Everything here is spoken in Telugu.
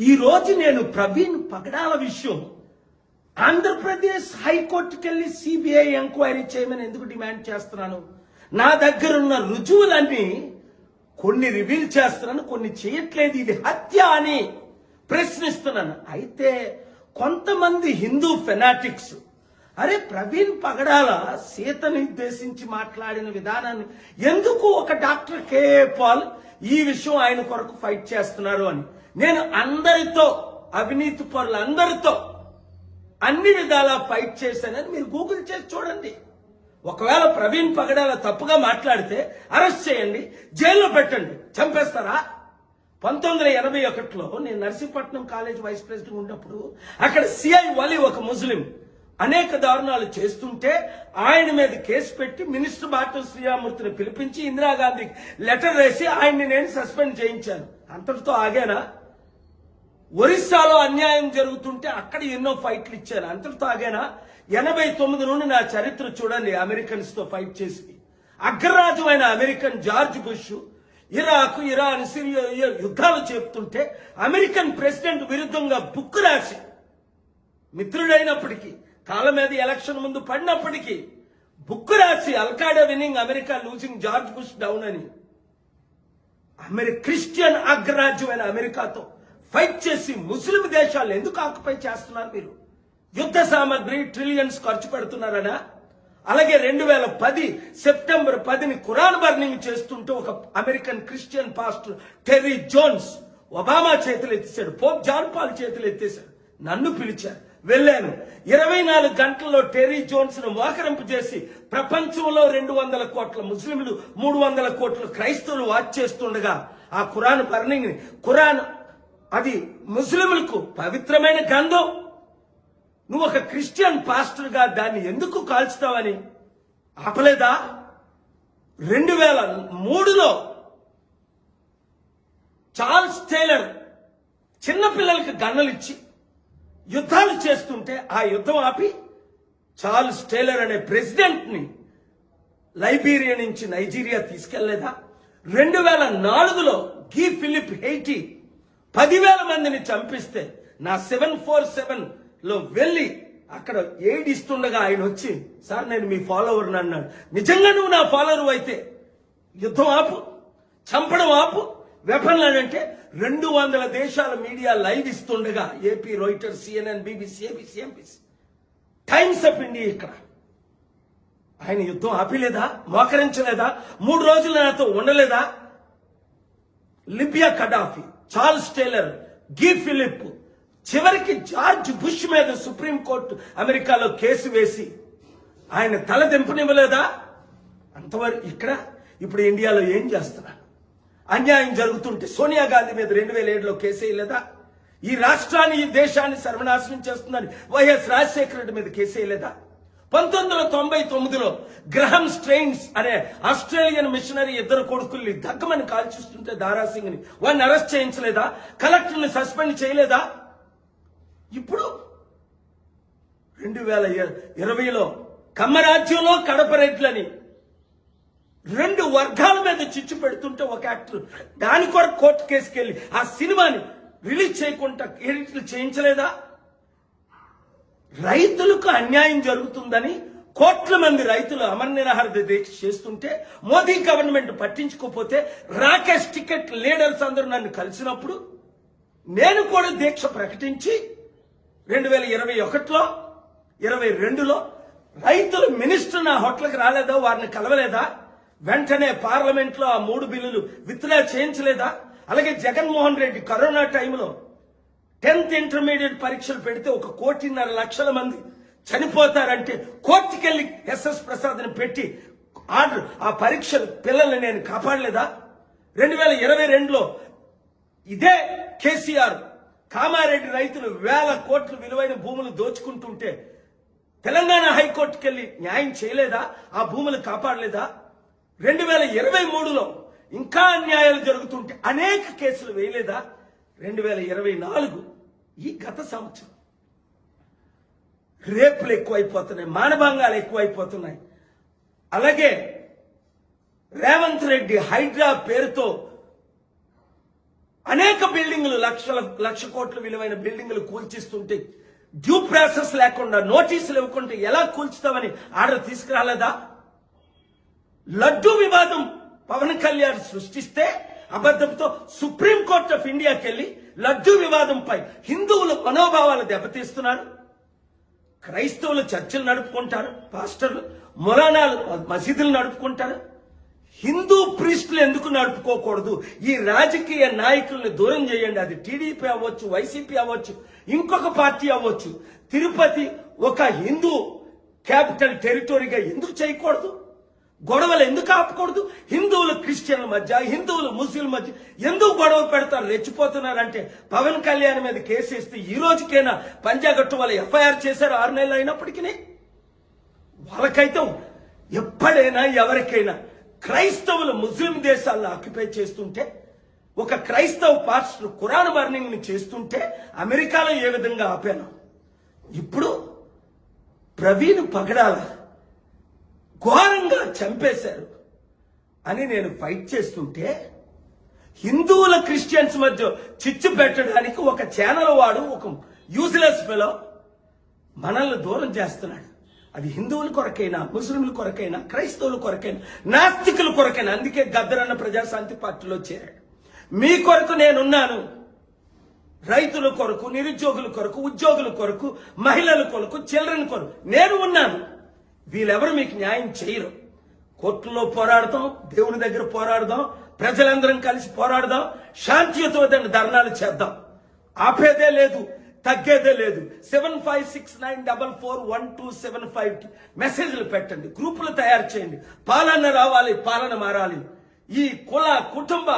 ఈ రోజు నేను ప్రవీణ్ పగడాల విషయం ఆంధ్రప్రదేశ్ హైకోర్టుకి వెళ్ళి సిబిఐ ఎంక్వైరీ చేయమని ఎందుకు డిమాండ్ చేస్తున్నాను? నా దగ్గర ఉన్న రుజువులన్నీ కొన్ని రివీల్ చేస్తున్నాను, కొన్ని చేయట్లేదు. ఇది హత్య అని ప్రశ్నిస్తున్నాను. అయితే కొంతమంది హిందూ ఫెనాటిక్స్ అరే ప్రవీణ్ పగడాల సీతని ఉద్దేశించి మాట్లాడిన విధానాన్ని ఎందుకు ఒక డాక్టర్ కేఏ పాల్ ఈ విషయం ఆయన కొరకు ఫైట్ చేస్తున్నారు అని నేను అందరితో, అవినీతి పరులందరితో అన్ని విధాలా ఫైట్ చేశానని మీరు గూగుల్ చేసి చూడండి. ఒకవేళ ప్రవీణ్ పగడాల తప్పుగా మాట్లాడితే అరెస్ట్ చేయండి, జైల్లో పెట్టండి. చంపేస్తారా? 1981లో నేను నర్సీపట్నం కాలేజ్ వైస్ ప్రెసిడెంట్ ఉన్నప్పుడు అక్కడ సిఐ వలి ఒక ముస్లిం అనేక దారుణాలు చేస్తుంటే ఆయన మీద కేసు పెట్టి మినిస్టర్ బాటం శ్రీరామూర్తిని పిలిపించి ఇందిరాగాంధీకి లెటర్ వేసి ఆయన్ని నేను సస్పెండ్ చేయించాను. అంతటితో ఆగానా? ఒరిస్సాలో అన్యాయం జరుగుతుంటే అక్కడ ఎన్నో ఫైట్లు ఇచ్చాను. అంతటితో ఆగానా? 89 నుండి నా చరిత్ర చూడండి. అమెరికన్స్ తో ఫైట్ చేసి అగ్రరాజు అయిన American George bush Iraq, Iran, Syria యుద్ధాలు చెప్తుంటే అమెరికన్ ప్రెసిడెంట్ విరుద్ధంగా బుక్ రాసి మిత్రుడైనప్పటికీ కాళ్ళ మీద ఎలక్షన్ ముందు పడినప్పటికీ బుక్ రాసి Al Qaeda winning, America losing, George Bush down అని క్రిస్టియన్ అగ్రరాజ్యమైన అమెరికాతో ఫైట్ చేసి ముస్లిం దేశాలు ఎందుకు ఆక్యుపై చేస్తున్నారు? మీరు యుద్ధ సామాగ్రి ట్రిలియన్స్ ఖర్చు పెడుతున్నారనా? అలాగే 2010 సెప్టెంబర్ 10ని ఖురాన్ బర్నింగ్ చేస్తుంటే ఒక American Christian pastor Terry Jones Obama చేతులు ఎత్తేశాడు, పోప్ జాన్ పాల్ చేతులు ఎత్తేశాడు. నన్ను పిలిచారు, వెళ్ళాను. 24 గంటల్లో టెర్రీ జోన్స్ ను మోకరింపు చేసి ప్రపంచంలో 200 కోట్ల ముస్లింలు, 300 కోట్ల క్రైస్తవులు వాచ్ చేస్తుండగా ఆ ఖురాన్ బర్నింగ్ ని, ఖురాన్ అది ముస్లింలకు పవిత్రమైన గ్రంథం, నువ్వు ఒక క్రిస్టియన్ పాస్టర్ గా దాన్ని ఎందుకు కాల్చుతావని ఆపలేదా? 2003లో చార్ల్స్ టేలర్ చిన్నపిల్లలకి గన్నలు ఇచ్చి యుద్ధాలు చేస్తుంటే ఆ యుద్ధం ఆపి చార్ల్స్ టేలర్ అనే ప్రెసిడెంట్ ని లైబీరియా నుంచి నైజీరియా తీసుకెళ్లేదా? 2004లో గీ ఫిలిప్ హెయిటీ 10,000 మందిని చంపిస్తే నా 747 లో వెళ్లి అక్కడ ఏడిస్తుండగా ఆయన వచ్చి, సార్ నేను మీ ఫాలోవర్ అన్నాడు. నిజంగా నువ్వు నా ఫాలోవర్ అయితే యుద్ధం ఆపు, చంపడం ఆపు, వెపన్లు అంటే 200 దేశాల మీడియా లైవ్ ఇస్తుండగా AP, Reuters, CNN, BBC, ABC, MBC, Times of India ఇక్కడ ఆయన యుద్ధం ఆపిలేదా? మోకరించలేదా? 3 రోజులు నాతో ఉండలేదా? Libya Gaddafi, Charles Taylor, Guy Philippe, చివరికి జార్జ్ బుష్ మీద సుప్రీంకోర్టు అమెరికాలో కేసు వేసి ఆయన తల దింపనివ్వలేదా? అంతవరకు ఇక్కడ ఇప్పుడు ఇండియాలో ఏం చేస్తున్నారు? అన్యాయం జరుగుతుంటే సోనియా గాంధీ మీద 2007లో కేసు వేయలేదా? ఈ రాష్ట్రాన్ని, ఈ దేశాన్ని సర్వనాశనం చేస్తుందని వైఎస్ రాజశేఖర రెడ్డి మీద కేసు వేయలేదా? 1999లో గ్రహం స్ట్రెయిన్స్ అనే ఆస్ట్రేలియన్ మిషనరీ 2 కొడుకుల్ని దగ్గమని కాల్చిస్తుంటే దారాసింగ్ ని వాడిని అరెస్ట్ చేయించలేదా? కలెక్టర్ని సస్పెండ్ చేయలేదా? ఇప్పుడు 2020లో కమ్మరాజ్యంలో కడప రెడ్లని 2 వర్గాల మీద చిచ్చు పెడుతుంటే ఒక యాక్టర్ దాని కొరకు కోర్టు కేసుకెళ్లి ఆ సినిమాని రిలీజ్ చేయకుండా ఎడిట్లు చేయించలేదా? రైతులకు అన్యాయం జరుగుతుందని కోట్ల మంది రైతులు అమర నిరాహార దీక్ష చేస్తుంటే మోదీ గవర్నమెంట్ పట్టించుకోకపోతే రాకేష్ టికెట్ లీడర్స్ అందరూ నన్ను కలిసినప్పుడు నేను కూడా దీక్ష ప్రకటించి 2021లో 22లో రైతులు మినిస్టర్ నా హోటల్కి రాలేదా? వారిని కలవలేదా? వెంటనే పార్లమెంట్ లో ఆ 3 బిల్లులు విత్డ్రా చేయించలేదా? అలాగే జగన్మోహన్ రెడ్డి కరోనా టైంలో 10th ఇంటర్మీడియట్ పరీక్షలు పెడితే 1.5 కోట్ల మంది చనిపోతారంటే కోర్టుకెళ్లి ఎస్ఎస్ ప్రసాద్ ని పెట్టి ఆర్డర్ ఆ పరీక్షలు పిల్లల్ని నేను కాపాడలేదా? 2022లో ఇదే కేసీఆర్ కామారెడ్డి రైతులు 1000 కోట్ల విలువైన భూములు దోచుకుంటుంటే తెలంగాణ హైకోర్టుకెళ్లి న్యాయం చేయలేదా? ఆ భూములు కాపాడలేదా? 2023లో ఇంకా అన్యాయాలు జరుగుతుంటే అనేక కేసులు వేయలేదా? 2024 ఈ గత సంవత్సరం రేపులు ఎక్కువైపోతున్నాయి, మానభంగాలు ఎక్కువైపోతున్నాయి. అలాగే రేవంత్ రెడ్డి హైడ్రా పేరుతో అనేక బిల్డింగులు లక్ష కోట్ల విలువైన బిల్డింగులు కూల్చిస్తుంటే డ్యూ ప్రాసెస్ లేకుండా నోటీసులు ఇవ్వకుండా ఎలా కూల్చుతామని ఆర్డర్ తీసుకురాలేదా? లడ్డూ వివాదం పవన్ కళ్యాణ్ సృష్టిస్తే అబద్ధంతో సుప్రీంకోర్టు ఆఫ్ ఇండియాకి వెళ్లి లడ్డూ వివాదంపై హిందువుల మనోభావాలు దెబ్బతీస్తున్నారు. క్రైస్తవులు చర్చలు నడుపుకుంటారు, పాస్టర్లు మొలానాలు మసీదులు నడుపుకుంటారు. హిందూ ప్రీస్టులు ఎందుకు నడుపుకోకూడదు? ఈ రాజకీయ నాయకుల్ని దూరం చేయండి. అది టీడీపీ అవ్వచ్చు, వైసీపీ అవ్వచ్చు, ఇంకొక పార్టీ అవ్వచ్చు. తిరుపతి ఒక హిందూ క్యాపిటల్ టెరిటరీగా ఎందుకు చేయకూడదు? గొడవలు ఎందుకు ఆపకూడదు? హిందువులు క్రిస్టియన్ల మధ్య, హిందువులు ముస్లింల మధ్య ఎందుకు గొడవ పెడతారు? రెచ్చిపోతున్నారంటే పవన్ కళ్యాణ్ మీద కేసు ఇస్తే ఈ రోజుకైనా పంజాగట్టు వాళ్ళు ఎఫ్ఐఆర్ చేశారు 6 నెలలు అయినప్పటికీ. వాళ్ళకైతే ఎప్పుడైనా ఎవరికైనా క్రైస్తవులు ముస్లిం దేశాలను ఆక్యుపై చేస్తుంటే, ఒక క్రైస్తవ పాస్టర్ ఖురాన్ బర్నింగ్ ని చేస్తుంటే అమెరికాలో ఏ విధంగా ఆపాను, ఇప్పుడు ప్రవీణ్ పగడాల ఘోరంగా చంపేశారు అని నేను ఫైట్ చేస్తుంటే, హిందువుల క్రిస్టియన్స్ మధ్య చిచ్చు పెట్టడానికి ఒక ఛానల్ వాడు, ఒక యూజ్లెస్ ఫెలో మనల్ని దూరం చేస్తున్నాడు. అది హిందువుల కొరకైనా, ముస్లింల కొరకైనా, క్రైస్తవుల కొరకైనా, నాస్తికుల కొరకైనా. అందుకే గద్దరన్న ప్రజాశాంతి పార్టీలో చేరాడు. మీ కొరకు నేనున్నాను. రైతుల కొరకు, నిరుద్యోగుల కొరకు, ఉద్యోగుల కొరకు, మహిళల కొరకు, చిల్డ్రన్ కొరకు నేను ఉన్నాను. వీళ్ళెవరు మీకు న్యాయం చేయరు. కోర్టులో పోరాడదాం, దేవుని దగ్గర పోరాడదాం, ప్రజలందరం కలిసి పోరాడదాం, శాంతియుతమైన ధర్నాలు చేద్దాం. ఆపేదే లేదు, తగ్గేదే లేదు. 7569441275 మెసేజ్లు పెట్టండి, గ్రూపులు తయారు చేయండి. పాలన రావాలి, పాలన మారాలి. ఈ కుల కుటుంబ